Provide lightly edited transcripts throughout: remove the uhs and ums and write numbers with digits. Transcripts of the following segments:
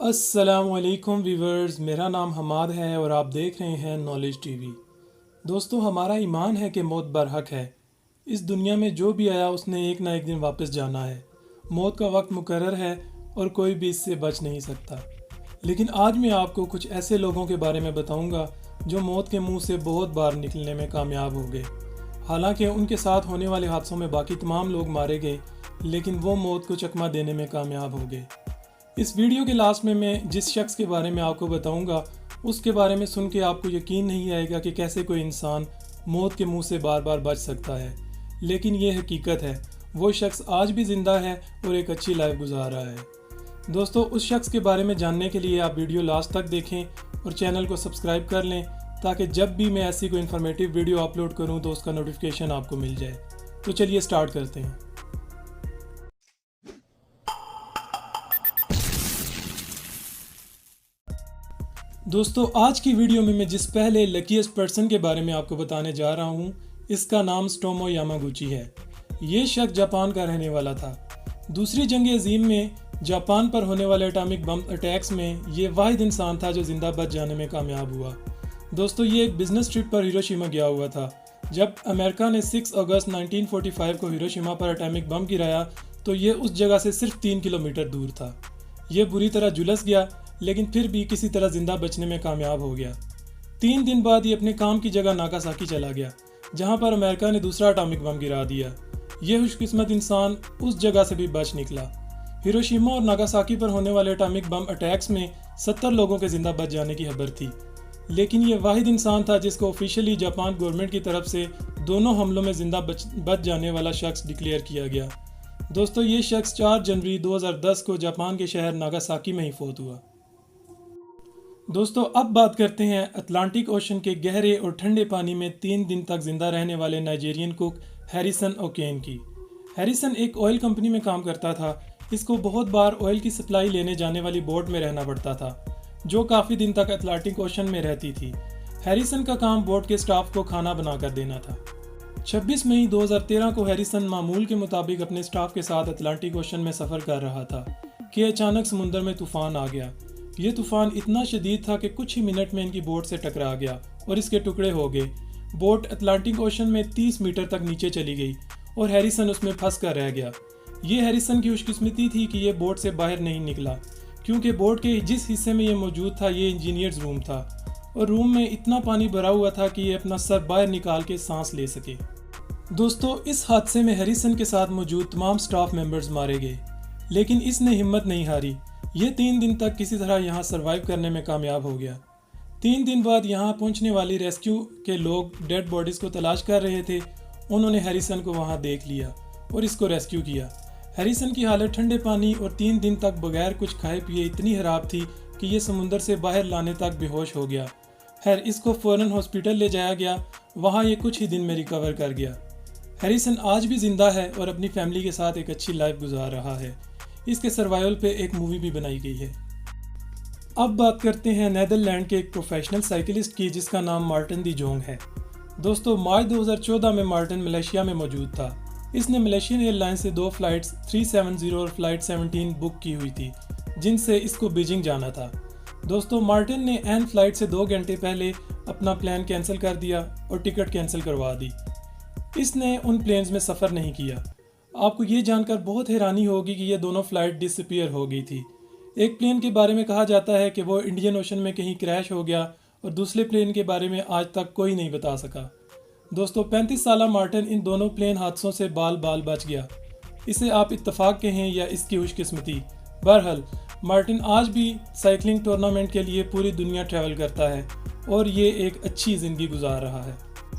अस्सलामुअलैकुम व्यूवर्स, मेरा नाम हमाद है और आप देख रहे हैं नॉलेज टीवी। दोस्तों, हमारा ईमान है कि मौत बरहक है। इस दुनिया में जो भी आया उसने एक ना एक दिन वापस जाना है। मौत का वक्त मुकर्रर है और कोई भी इससे बच नहीं सकता। लेकिन आज मैं आपको कुछ ऐसे लोगों के बारे में बताऊंगा जो मौत के मुंह से बहुत बार निकलने में कामयाब हो गए। हालांकि उनके साथ होने वाले हादसों में बाकी तमाम लोग मारे गए, लेकिन वो मौत को चकमा देने में कामयाब हो गए। इस वीडियो के लास्ट में मैं जिस शख्स के बारे में आपको बताऊंगा उसके बारे में सुन के आपको यकीन नहीं आएगा कि कैसे कोई इंसान मौत के मुंह से बार बार बच सकता है। लेकिन ये हकीकत है, वो शख्स आज भी ज़िंदा है और एक अच्छी लाइफ गुजार रहा है। दोस्तों, उस शख्स के बारे में जानने के लिए आप वीडियो लास्ट तक देखें और चैनल को सब्सक्राइब कर लें ताकि जब भी मैं ऐसी कोई इन्फॉर्मेटिव वीडियो अपलोड करूँ तो उसका नोटिफिकेशन आपको मिल जाए। तो चलिए स्टार्ट करते हैं। दोस्तों, आज की वीडियो में मैं जिस पहले लकीएस्ट पर्सन के बारे में आपको बताने जा रहा हूँ, इसका नाम स्टोमो यामागुची है। ये शख्स जापान का रहने वाला था। दूसरी जंग अजीम में जापान पर होने वाले एटॉमिक बम अटैक्स में ये वाहिद इंसान था जो जिंदा बच जाने में कामयाब हुआ। दोस्तों, ये एक बिजनेस ट्रिप पर हिरोशिमा गया हुआ था। जब अमेरिका ने 6 अगस्त 1945 को हिरोशिमा पर एटॉमिक बम गिराया तो ये उस जगह से सिर्फ 3 किलोमीटर दूर था। ये बुरी तरह झुलस गया, लेकिन फिर भी किसी तरह जिंदा बचने में कामयाब हो गया। 3 दिन बाद ये अपने काम की जगह नागासाकी चला गया, जहां पर अमेरिका ने दूसरा एटॉमिक बम गिरा दिया। ये खुशकिस्मत इंसान उस जगह से भी बच निकला। हिरोशिमा और नागासाकी पर होने वाले एटॉमिक बम अटैक्स में 70 लोगों के जिंदा बच जाने की खबर थी, लेकिन ये वाहिद इंसान था जिसको ऑफिशियली जापान गवर्नमेंट की तरफ से दोनों हमलों में जिंदा बच जाने वाला शख्स डिक्लेयर किया गया। दोस्तों, ये शख्स 4 जनवरी 2010 को जापान के शहर नागासाकी में ही फौत हुआ। दोस्तों, अब बात करते हैं अटलांटिक ओशन के गहरे और ठंडे पानी में 3 दिन तक जिंदा रहने वाले नाइजीरियन कुक हैरिसन ओकेन की। हैरिसन एक ऑयल कंपनी में काम करता था। इसको बहुत बार ऑयल की सप्लाई लेने जाने वाली बोट में रहना पड़ता था, जो काफ़ी दिन तक अटलांटिक ओशन में रहती थी। हैरिसन का काम बोट के स्टाफ को खाना बनाकर देना था। 26 मई 2013 को हैरिसन मामूल के मुताबिक अपने स्टाफ के साथ अटलांटिक ओशन में सफ़र कर रहा था कि अचानक समुद्र में तूफान आ गया। ये तूफान इतना शदीद था कि कुछ ही मिनट में इनकी बोट से टकरा गया और इसके टुकड़े हो गए। बोट अटलांटिक ओशन में 30 मीटर तक नीचे चली गई और हैरिसन उसमें फंस कर रह गया। ये हैरिसन की खुशकिस्मती थी कि ये बोट से बाहर नहीं निकला, क्योंकि बोट के जिस हिस्से में ये मौजूद था ये इंजीनियर्स रूम था और रूम में इतना पानी भरा हुआ था कि ये अपना सर बाहर निकाल के सांस ले सके। दोस्तों, इस हादसे में हैरिसन के साथ मौजूद तमाम स्टाफ मेंबर्स मारे गए, लेकिन इसने हिम्मत नहीं हारी। ये 3 दिन तक किसी तरह यहाँ सरवाइव करने में कामयाब हो गया। 3 दिन बाद यहाँ पहुँचने वाली रेस्क्यू के लोग डेड बॉडीज़ को तलाश कर रहे थे। उन्होंने हैरिसन को वहाँ देख लिया और इसको रेस्क्यू किया। हैरिसन की हालत ठंडे पानी और 3 दिन तक बगैर कुछ खाए पिए इतनी ख़राब थी कि ये समुंदर से बाहर लाने तक बेहोश हो गया। खैर, इसको फ़ौरन हॉस्पिटल ले जाया गया। वहाँ ये कुछ ही दिन में रिकवर कर गया। हैरिसन आज भी ज़िंदा है और अपनी फैमिली के साथ एक अच्छी लाइफ गुजार रहा है। इसके सर्वाइवल पे एक मूवी भी बनाई गई है। अब बात करते हैं नीदरलैंड के एक प्रोफेशनल साइकिलिस्ट की जिसका नाम मार्टिन दी जोंग है। दोस्तों, मार्च 2014 में मार्टिन मलेशिया में मौजूद था। इसने मलेशियन एयरलाइंस से 2 फ्लाइट्स 370 और फ्लाइट 17 बुक की हुई थी, जिनसे इसको बीजिंग जाना था। दोस्तों, मार्टिन ने एन फ्लाइट से 2 घंटे पहले अपना प्लान कैंसिल कर दिया और टिकट कैंसिल करवा दी। इसने उन प्लेन्स में सफ़र नहीं किया। आपको ये जानकर बहुत हैरानी होगी कि ये दोनों फ्लाइट डिसअपीयर हो गई थी। एक प्लेन के बारे में कहा जाता है कि वो इंडियन ओशन में कहीं क्रैश हो गया और दूसरे प्लेन के बारे में आज तक कोई नहीं बता सका। दोस्तों, 35 साला मार्टिन इन दोनों प्लेन हादसों से बाल बाल बच गया। इसे आप इत्तफाक कहें या इसकी खुशकिस्मती। बहरहाल, मार्टिन आज भी साइकिलिंग टूर्नामेंट के लिए पूरी दुनिया ट्रैवल करता है और ये एक अच्छी ज़िंदगी गुजार रहा है।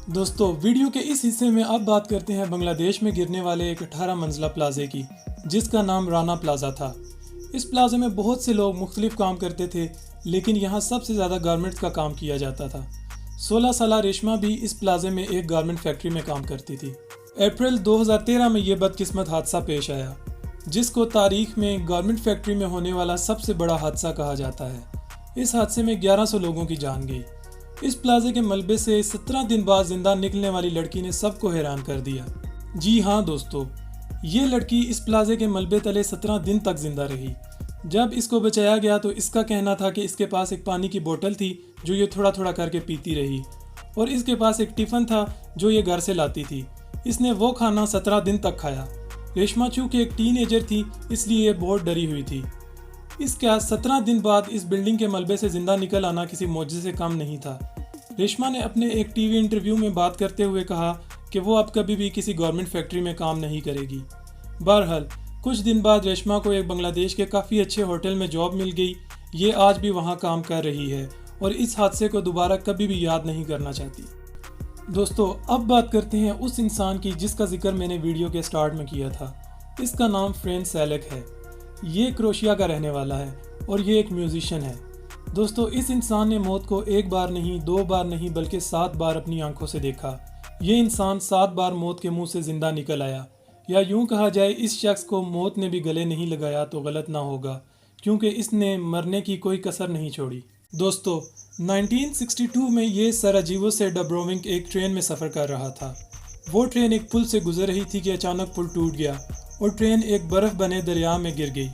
दोस्तों, वीडियो के इस हिस्से में अब बात करते हैं बांग्लादेश में गिरने वाले एक 18 मंजिला प्लाजे की, जिसका नाम राना प्लाजा था। इस प्लाजे में बहुत से लोग मुख्तलिफ काम करते थे, लेकिन यहाँ सबसे ज़्यादा गारमेंट्स का काम किया जाता था। 16 साला रेशमा भी इस प्लाजे में एक गारमेंट फैक्ट्री में काम करती थी। अप्रैल 2013 में ये बदकिस्मत हादसा पेश आया, जिसको तारीख में गारमेंट फैक्ट्री में होने वाला सबसे बड़ा हादसा कहा जाता है। इस हादसे में 1100 लोगों की जान गई। इस प्लाजे के मलबे से 17 दिन बाद जिंदा निकलने वाली लड़की ने सबको हैरान कर दिया। जी हाँ दोस्तों, ये लड़की इस प्लाजे के मलबे तले 17 दिन तक जिंदा रही। जब इसको बचाया गया तो इसका कहना था कि इसके पास एक पानी की बोतल थी जो ये थोड़ा थोड़ा करके पीती रही, और इसके पास एक टिफ़िन था जो ये घर से लाती थी। इसने वो खाना 17 दिन तक खाया। रेशमा चूँकि एक टीनेजर थी इसलिए ये बहुत डरी हुई थी। इसका 17 दिन बाद इस बिल्डिंग के मलबे से जिंदा निकल आना किसी मौजज़े से कम नहीं था। रेशमा ने अपने एक टीवी इंटरव्यू में बात करते हुए कहा कि वो अब कभी भी किसी गवर्नमेंट फैक्ट्री में काम नहीं करेगी। बहरहाल कुछ दिन बाद रेशमा को एक बांग्लादेश के काफ़ी अच्छे होटल में जॉब मिल गई। ये आज भी वहाँ काम कर रही है और इस हादसे को दोबारा कभी भी याद नहीं करना चाहती। दोस्तों, अब बात करते हैं उस इंसान की जिसका जिक्र मैंने वीडियो के स्टार्ट में किया था। इसका नाम फ्रेंड सेलेक है। ये क्रोशिया का रहने वाला है और ये एक म्यूजिशियन है। दोस्तों, इस इंसान ने मौत को एक बार नहीं, 2 बार नहीं, बल्कि 7 बार अपनी आंखों से देखा। ये इंसान 7 बार मौत के मुंह से जिंदा निकल आया, या यूं कहा जाए इस शख्स को मौत ने भी गले नहीं लगाया तो गलत ना होगा, क्योंकि इसने मरने की कोई कसर नहीं छोड़ी। दोस्तों, 1962 में ये सराजीवो से डब्रोविक एक ट्रेन में सफ़र कर रहा था। वो ट्रेन एक पुल से गुजर रही थी कि अचानक पुल टूट गया और ट्रेन एक बर्फ़ बने दरिया में गिर गई।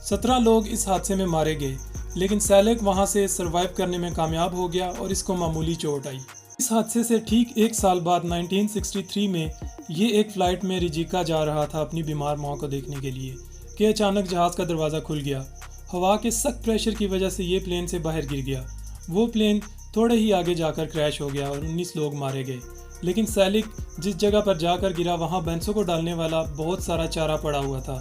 17 लोग इस हादसे में मारे गए, लेकिन सेलेक वहाँ से सरवाइव करने में कामयाब हो गया और इसको मामूली चोट आई। इस हादसे से ठीक 1 साल बाद 1963 में ये एक फ़्लाइट में रिजिका जा रहा था अपनी बीमार माँ को देखने के लिए कि अचानक जहाज़ का दरवाज़ा खुल गया। हवा के सख्त प्रेशर की वजह से ये प्लेन से बाहर गिर गया। वो प्लेन थोड़े ही आगे जाकर क्रैश हो गया और 19 लोग मारे गए। लेकिन सेलिक जिस जगह पर जाकर गिरा वहाँ बैंसों को डालने वाला बहुत सारा चारा पड़ा हुआ था।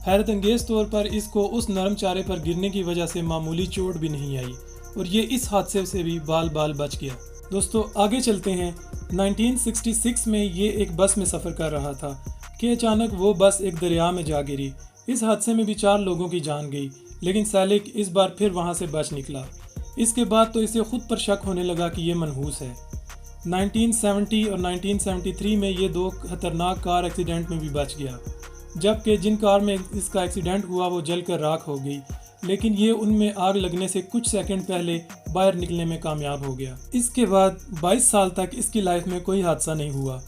हैरत अंगेज़ तौर पर इसको उस नरम चारे पर गिरने की वजह से मामूली चोट भी नहीं आई और ये इस हादसे से भी बाल बाल बच गया। दोस्तों, आगे चलते हैं। 1966 में ये एक बस में सफ़र कर रहा था कि अचानक वो बस एक दरिया में जा गिरी। इस हादसे में भी 4 लोगों की जान गई, लेकिन सेलिक इस बार फिर वहाँ से बच निकला। इसके बाद तो इसे खुद पर शक होने लगा कि ये मनहूस है। 1970 और 1973 में ये 2 खतरनाक कार एक्सीडेंट में भी बच गया, जबकि जिन कार में इसका एक्सीडेंट हुआ वो जलकर राख हो गई, लेकिन ये उनमें आग लगने से कुछ सेकंड पहले बाहर निकलने में कामयाब हो गया। इसके बाद 22 साल तक इसकी लाइफ में कोई हादसा नहीं हुआ।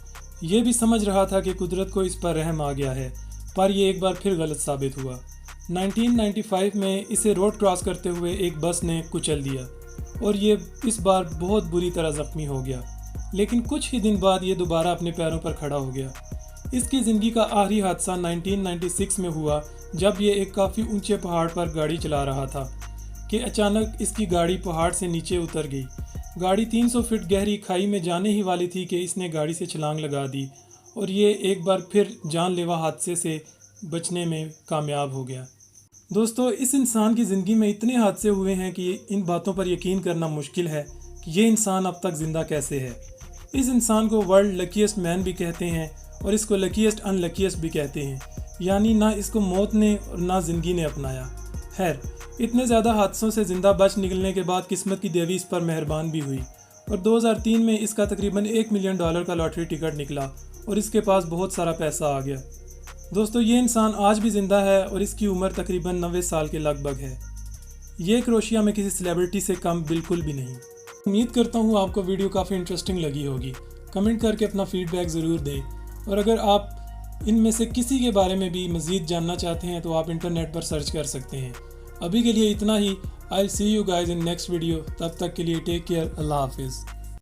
ये भी समझ रहा था कि कुदरत को इस पर रहम आ गया है, पर यह एक बार फिर गलत साबित हुआ। 1995 में इसे रोड क्रॉस करते हुए एक बस ने कुचल दिया और ये इस बार बहुत बुरी तरह ज़ख्मी हो गया, लेकिन कुछ ही दिन बाद ये दोबारा अपने पैरों पर खड़ा हो गया। इसकी ज़िंदगी का आखिरी हादसा 1996 में हुआ, जब ये एक काफ़ी ऊंचे पहाड़ पर गाड़ी चला रहा था कि अचानक इसकी गाड़ी पहाड़ से नीचे उतर गई। गाड़ी 300 फीट गहरी खाई में जाने ही वाली थी कि इसने गाड़ी से छलांग लगा दी और ये एक बार फिर जानलेवा हादसे से बचने में कामयाब हो गया। दोस्तों, इस इंसान की ज़िंदगी में इतने हादसे हुए हैं कि इन बातों पर यकीन करना मुश्किल है कि ये इंसान अब तक ज़िंदा कैसे है। इस इंसान को वर्ल्ड लकीएस्ट मैन भी कहते हैं और इसको लकीएस्ट अनलकीएस्ट भी कहते हैं, यानी ना इसको मौत ने और ना ज़िंदगी ने अपनाया। खैर, इतने ज़्यादा हादसों से ज़िंदा बच निकलने के बाद किस्मत की देवी इस पर मेहरबान भी हुई और 2003 में इसका तकरीबन $1 मिलियन का लॉटरी टिकट निकला और इसके पास बहुत सारा पैसा आ गया। दोस्तों, ये इंसान आज भी ज़िंदा है और इसकी उम्र तकरीबन 90 साल के लगभग है। ये क्रोशिया में किसी सेलिब्रिटी से कम बिल्कुल भी नहीं। उम्मीद करता हूँ आपको वीडियो काफ़ी इंटरेस्टिंग लगी होगी। कमेंट करके अपना फीडबैक ज़रूर दें और अगर आप इनमें से किसी के बारे में भी मज़ीद जानना चाहते हैं तो आप इंटरनेट पर सर्च कर सकते हैं। अभी के लिए इतना ही। I will see you guys in next video. तब तक के लिए टेक केयर। अल्लाह हाफिज़।